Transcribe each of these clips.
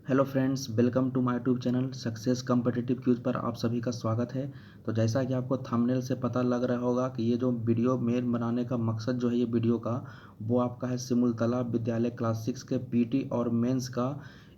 Hello friends, welcome to my YouTube channel success competitive queues पर आप सभी का स्वागत है। तो जैसा कि आपको थंबनेल से पता लग रहा होगा कि ये जो वीडियो मेन बनाने का मकसद जो है ये वीडियो का वो आपका है सिमुलतला विद्यालय क्लास 6 के पीटी और मेंस का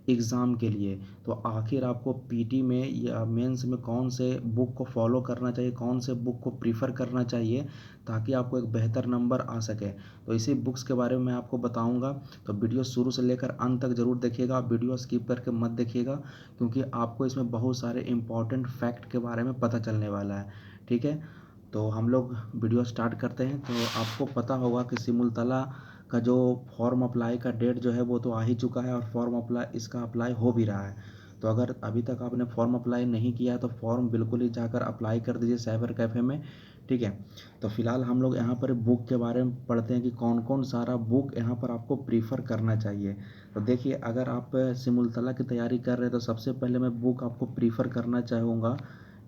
एग्ज़ाम के लिए। तो आखिर आपको पीटी में या मेंस में कौन से बुक को फॉलो करना चाहिए, कौन से बुक को प्रीफर करना चाहिए ताकि आपको एक बेहतर नंबर आ सके। तो इसी बुक्स के बारे में मैं आपको बताऊंगा। तो वीडियो शुरू से लेकर अंत तक ज़रूर देखिएगा, वीडियो स्किप करके मत देखिएगा क्योंकि आपको इसमें बहुत सारे इंपॉर्टेंट फैक्ट के बारे में पता चलने वाला है। ठीक है, तो हम लोग वीडियो स्टार्ट करते हैं। तो आपको पता होगा कि सिमुलतला का जो फॉर्म अप्लाई का डेट जो है वो तो आ ही चुका है और फॉर्म अप्लाई इसका अप्लाई हो भी रहा है। तो अगर अभी तक आपने फॉर्म अप्लाई नहीं किया है तो फॉर्म बिल्कुल ही जाकर अप्लाई कर दीजिए साइबर कैफ़े में। ठीक है, तो फिलहाल हम लोग यहाँ पर बुक के बारे में पढ़ते हैं कि कौन कौन सारा बुक यहाँ पर आपको प्रीफर करना चाहिए। तो देखिए, अगर आप सिमुलतला की तैयारी कर रहे हैं तो सबसे पहले मैं बुक आपको प्रीफर करना चाहूँगा।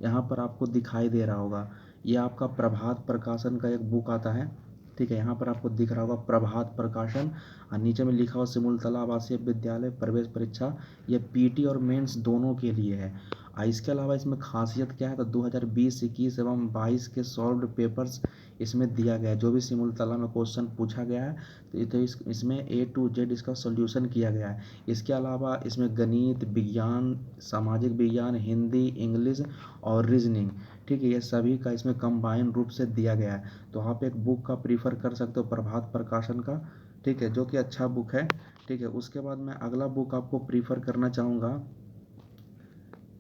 यहाँ पर आपको दिखाई दे रहा होगा, ये आपका प्रभात प्रकाशन का एक बुक आता है। ठीक है, यहाँ पर आपको दिख रहा होगा प्रभात प्रकाशन और नीचे में लिखा हुआ सिमुलतला आवासीय विद्यालय प्रवेश परीक्षा। ये पीटी और मेंस दोनों के लिए है। इसके अलावा इसमें खासियत क्या है तो 2020, 21 एवं 22 के सॉल्व्ड पेपर्स इसमें दिया गया है। जो भी सिमुलतला में क्वेश्चन पूछा गया है तो इसमें A to Z इसका सॉल्यूशन किया गया है। इसके अलावा इसमें गणित, विज्ञान, सामाजिक विज्ञान, हिंदी, इंग्लिश और रीजनिंग, ठीक है, ये सभी का इसमें कंबाइन रूप से दिया गया है। तो आप एक बुक का प्रीफर कर सकते हो प्रभात प्रकाशन का, ठीक है, जो कि अच्छा बुक है। ठीक है, उसके बाद मैं अगला बुक आपको प्रीफर करना चाहूँगा।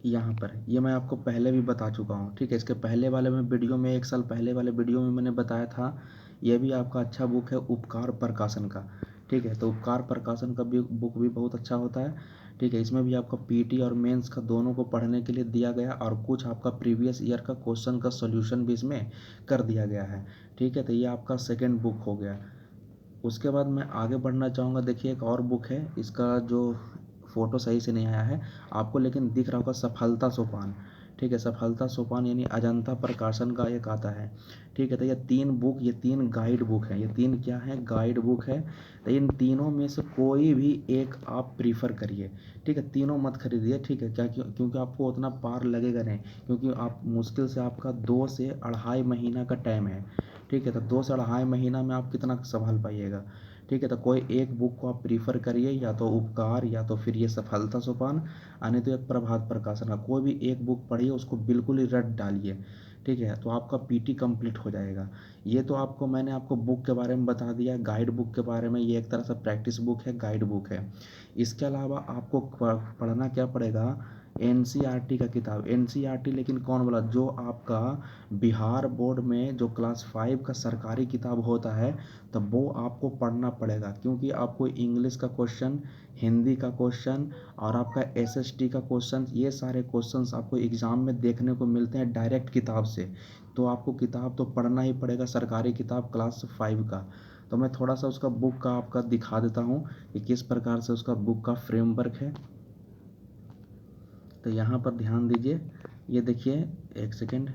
यहाँ पर ये मैं आपको पहले भी बता चुका हूँ। ठीक है, इसके पहले वाले में वीडियो में 1 साल पहले वाले वीडियो में मैंने बताया था। ये भी आपका अच्छा बुक है उपकार प्रकाशन का। ठीक है, तो उपकार प्रकाशन का भी बुक भी बहुत अच्छा होता है। ठीक है, इसमें भी आपका पीटी और मेंस का दोनों को पढ़ने के लिए दिया गया और कुछ आपका प्रीवियस ईयर का क्वेश्चन का सॉल्यूशन भी इसमें कर दिया गया है। ठीक है, तो ये आपका सेकेंड बुक हो गया। उसके बाद मैं आगे बढ़ना चाहूँगा। देखिए, एक और बुक है, इसका जो फ़ोटो सही से नहीं आया है आपको लेकिन दिख रहा होगा, सफलता सोपान। ठीक है, सफलता सोपान यानी अजंता प्रकाशन का एक आता है। ठीक है, तो ये तीन गाइड बुक हैं। ये तीन क्या है, गाइड बुक है। तो इन तीनों में से कोई भी एक आप प्रीफर करिए। ठीक है, तीनों मत खरीदिए। ठीक है, क्योंकि आपको उतना पार लगेगा नहीं, क्योंकि आप मुश्किल से आपका 2 से 2.5 महीना का टाइम है। ठीक है, तो 2 से 2.5 महीना में आप कितना संभाल पाइएगा। ठीक है, तो कोई एक बुक को आप प्रीफर करिए, या तो उपकार या तो फिर ये सफलता सोपान, नहीं तो एक प्रभात प्रकाशन का कोई भी एक बुक पढ़िए, उसको बिल्कुल ही रट डालिए। ठीक है, तो आपका पीटी कंप्लीट हो जाएगा। ये तो आपको मैंने आपको बुक के बारे में बता दिया, गाइड बुक के बारे में। ये एक तरह से प्रैक्टिस बुक है, गाइड बुक है। इसके अलावा आपको पढ़ना क्या पड़ेगा, एनसीईआरटी का किताब। एनसीईआरटी लेकिन कौन बोला, जो आपका बिहार बोर्ड में जो क्लास 5 का सरकारी किताब होता है, तब वो आपको पढ़ना पड़ेगा। क्योंकि आपको इंग्लिश का क्वेश्चन, हिंदी का क्वेश्चन और आपका एसएसटी का क्वेश्चन, ये सारे क्वेश्चंस आपको एग्ज़ाम में देखने को मिलते हैं डायरेक्ट किताब से। तो आपको किताब तो पढ़ना ही पड़ेगा, सरकारी किताब क्लास 5 का। तो मैं थोड़ा सा उसका बुक का आपका दिखा देता हूँ कि किस प्रकार से उसका बुक का फ्रेमवर्क है। तो यहाँ पर ध्यान दीजिए, ये देखिए, एक सेकेंड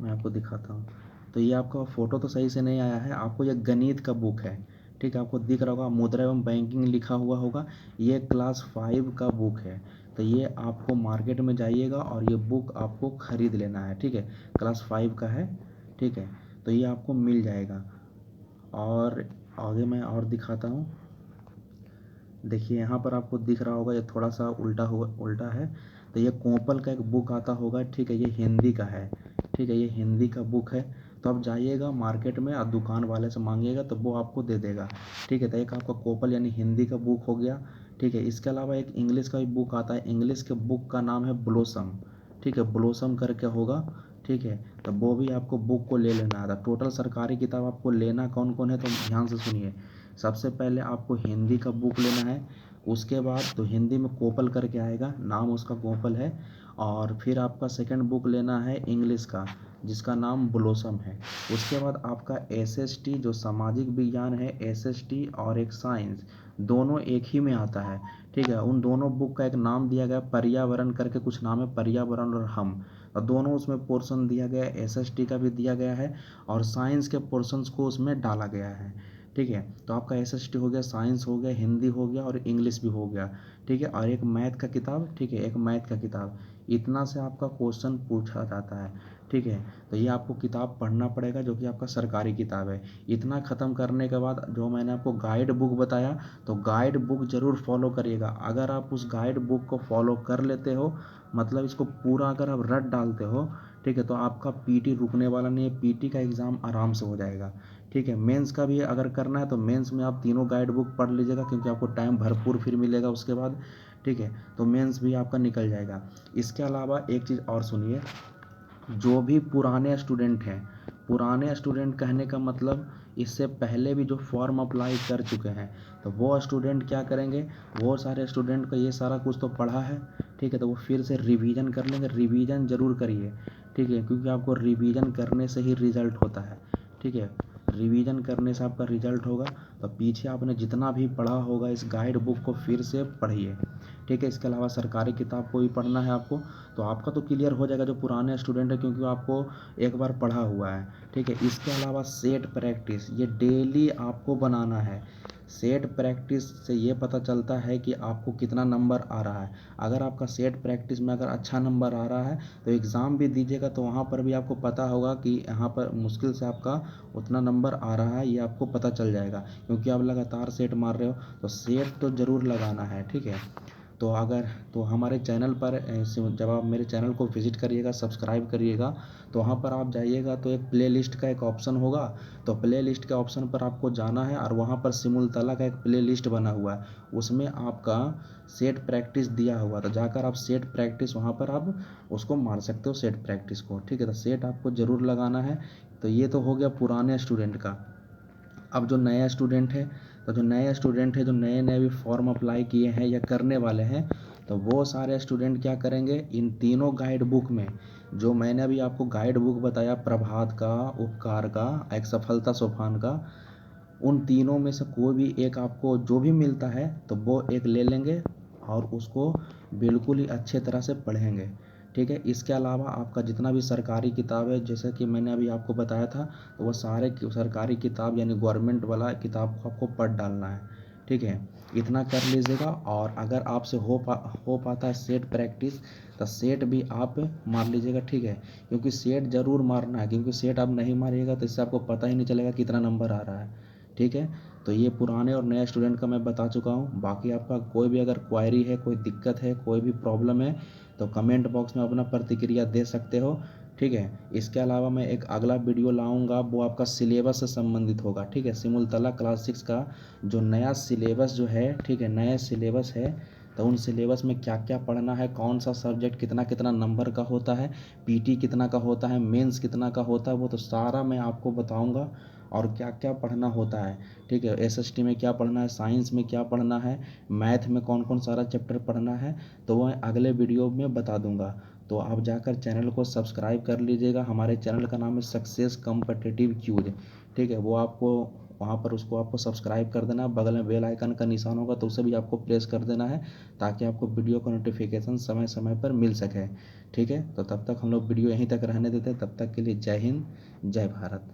मैं आपको दिखाता हूँ। तो ये आपका फ़ोटो तो सही से नहीं आया है, आपको ये गणित का बुक है। ठीक है, आपको दिख रहा होगा मुद्रा एवं बैंकिंग लिखा हुआ होगा, ये क्लास 5 का बुक है। तो ये आपको मार्केट में जाइएगा और ये बुक आपको ख़रीद लेना है। ठीक है, क्लास 5 का है। ठीक है, तो ये आपको मिल जाएगा। और आगे मैं और दिखाता हूँ। देखिए, यहाँ पर आपको दिख रहा होगा, ये थोड़ा सा उल्टा है। तो ये कोंपल का एक बुक आता होगा। ठीक है, ये हिंदी का है। ठीक है, ये हिंदी का बुक है। तो आप जाइएगा मार्केट में और दुकान वाले से मांगिएगा तो वो आपको दे देगा। ठीक है, तो एक आपका कोपल यानी हिंदी का बुक हो गया। ठीक है, इसके अलावा एक इंग्लिश का भी बुक आता है। इंग्लिश के बुक का नाम है ब्लोसम। ठीक है, ब्लोसम करके होगा। ठीक है, तो वो भी आपको बुक को ले लेना था। टोटल सरकारी किताब आपको लेना कौन कौन है तो ध्यान से सुनिए। सबसे पहले आपको हिंदी का बुक लेना है। उसके बाद तो हिंदी में कोपल करके आएगा, नाम उसका कोपल है। और फिर आपका सेकंड बुक लेना है इंग्लिश का, जिसका नाम ब्लोसम है। उसके बाद आपका एसएसटी जो सामाजिक विज्ञान है, एसएसटी और एक साइंस, दोनों एक ही में आता है। ठीक है, उन दोनों बुक का एक नाम दिया गया, पर्यावरण करके कुछ नाम है, पर्यावरण और हम, और दोनों उसमें पोर्शन दिया गया है। एसएसटी का भी दिया गया है और साइंस के पोर्शंस को उसमें डाला गया है। ठीक है। तो आपका एसएसटी हो गया, साइंस हो गया, हिंदी हो गया और इंग्लिश भी हो गया, ठीक है, और एक मैथ का किताब, ठीक है, एक मैथ का किताब, इतना से आपका क्वेश्चन पूछा जाता है, ठीक है। तो ये आपको किताब पढ़ना पड़ेगा जो कि आपका सरकारी किताब है। इतना ख़त्म करने के बाद जो मैंने आपको गाइड बुक बताया, तो गाइड बुक ज़रूर फॉलो करिएगा। अगर आप उस गाइड बुक को फॉलो कर लेते हो, मतलब इसको पूरा अगर आप रट डालते हो, ठीक है, तो आपका पीटी रुकने वाला नहीं है, पीटी का एग्ज़ाम आराम से हो जाएगा, ठीक है। मेंस का भी अगर करना है तो मेंस में आप तीनों गाइड बुक पढ़ लीजिएगा, क्योंकि आपको टाइम भरपूर फिर मिलेगा उसके बाद, ठीक है। तो मेंस भी आपका निकल जाएगा। इसके अलावा एक चीज़ और सुनिए, जो भी पुराने स्टूडेंट हैं, पुराने स्टूडेंट कहने का मतलब इससे पहले भी जो फॉर्म अप्लाई कर चुके हैं, तो वो स्टूडेंट क्या करेंगे, वो सारे स्टूडेंट को ये सारा कुछ तो पढ़ा है, ठीक है, तो वो फिर से रिवीजन कर लेंगे। रिवीजन ज़रूर करिए, ठीक है, क्योंकि आपको रिवीजन करने से ही रिज़ल्ट होता है, ठीक है। रिवीजन करने से आपका रिज़ल्ट होगा। तो पीछे आपने जितना भी पढ़ा होगा इस गाइड बुक को फिर से पढ़िए, ठीक है। इसके अलावा सरकारी किताब को भी पढ़ना है आपको, तो आपका तो क्लियर हो जाएगा जो पुराने स्टूडेंट है, क्योंकि आपको एक बार पढ़ा हुआ है, ठीक है। इसके अलावा सेट प्रैक्टिस ये डेली आपको बनाना है। सेट प्रैक्टिस से ये पता चलता है कि आपको कितना नंबर आ रहा है। अगर आपका सेट प्रैक्टिस में अगर अच्छा नंबर आ रहा है तो एग्ज़ाम भी दीजिएगा, तो वहाँ पर भी आपको पता होगा कि यहाँ पर मुश्किल से आपका उतना नंबर आ रहा है, ये आपको पता चल जाएगा, क्योंकि आप लगातार सेट मार रहे हो। तो सेट तो ज़रूर लगाना है, ठीक है। तो अगर तो हमारे चैनल पर जब आप मेरे चैनल को विज़िट करिएगा, सब्सक्राइब करिएगा, तो वहाँ पर आप जाइएगा तो एक प्लेलिस्ट का एक ऑप्शन होगा, तो प्लेलिस्ट के ऑप्शन पर आपको जाना है और वहाँ पर सिमुलतला का एक प्लेलिस्ट बना हुआ है, उसमें आपका सेट प्रैक्टिस दिया हुआ, तो जाकर आप सेट प्रैक्टिस वहाँ पर आप उसको मार सकते हो, सेट प्रैक्टिस को, ठीक है। तो सेट आपको ज़रूर लगाना है। तो ये तो हो गया पुराने स्टूडेंट का। अब जो नया स्टूडेंट है, तो जो नए स्टूडेंट है, जो नए नए भी फॉर्म अप्लाई किए हैं या करने वाले हैं, तो वो सारे स्टूडेंट क्या करेंगे, इन तीनों गाइड बुक में, जो मैंने अभी आपको गाइड बुक बताया, प्रभात का, उपकार का, एक सफलता सोपान का, उन तीनों में से कोई भी एक आपको जो भी मिलता है तो वो एक ले लेंगे और उसको बिल्कुल ही अच्छे तरह से पढ़ेंगे, ठीक है। इसके अलावा आपका जितना भी सरकारी किताब है, जैसे कि मैंने अभी आपको बताया था, तो वो सारे सरकारी किताब यानी गवर्नमेंट वाला किताब को आपको पढ़ डालना है, ठीक है। इतना कर लीजिएगा। और अगर आपसे हो पाता है सेट प्रैक्टिस, तो सेट भी आप मार लीजिएगा, ठीक है, क्योंकि सेट ज़रूर मारना है, क्योंकि सेट आप नहीं मारिएगा तो इससे आपको पता ही नहीं चलेगा कितना नंबर आ रहा है, ठीक है। तो ये पुराने और नए स्टूडेंट का मैं बता चुका हूँ। बाकी आपका कोई भी अगर क्वायरी है, कोई दिक्कत है, कोई भी प्रॉब्लम है, तो कमेंट बॉक्स में अपना प्रतिक्रिया दे सकते हो, ठीक है। इसके अलावा मैं एक अगला वीडियो लाऊंगा, वो आपका सिलेबस से संबंधित होगा, ठीक है। सिमुलतला क्लास 6 का जो नया सिलेबस जो है, ठीक है, नया सिलेबस है, तो उन सिलेबस में क्या क्या पढ़ना है, कौन सा सब्जेक्ट कितना कितना नंबर का होता है, पीटी कितना का होता है, मेंस कितना का होता है, वो तो सारा मैं आपको बताऊंगा, और क्या क्या पढ़ना होता है, ठीक है। एसएसटी में क्या पढ़ना है, साइंस में क्या पढ़ना है, मैथ में कौन कौन सारा चैप्टर पढ़ना है, तो वो मैं अगले वीडियो में बता दूंगा। तो आप जाकर चैनल को सब्सक्राइब कर लीजिएगा। हमारे चैनल का नाम है सक्सेस कॉम्पिटिटिव क्यूज, ठीक है। वो आपको वहाँ पर उसको आपको सब्सक्राइब कर देना, बगल में बेल आइकन का निशान होगा तो उसे भी आपको प्रेस कर देना है, ताकि आपको वीडियो का नोटिफिकेशन समय समय पर मिल सके, ठीक है। तो तब तक हम लोग वीडियो यहीं तक रहने देते हैं, तब तक के लिए जय हिंद, जय भारत।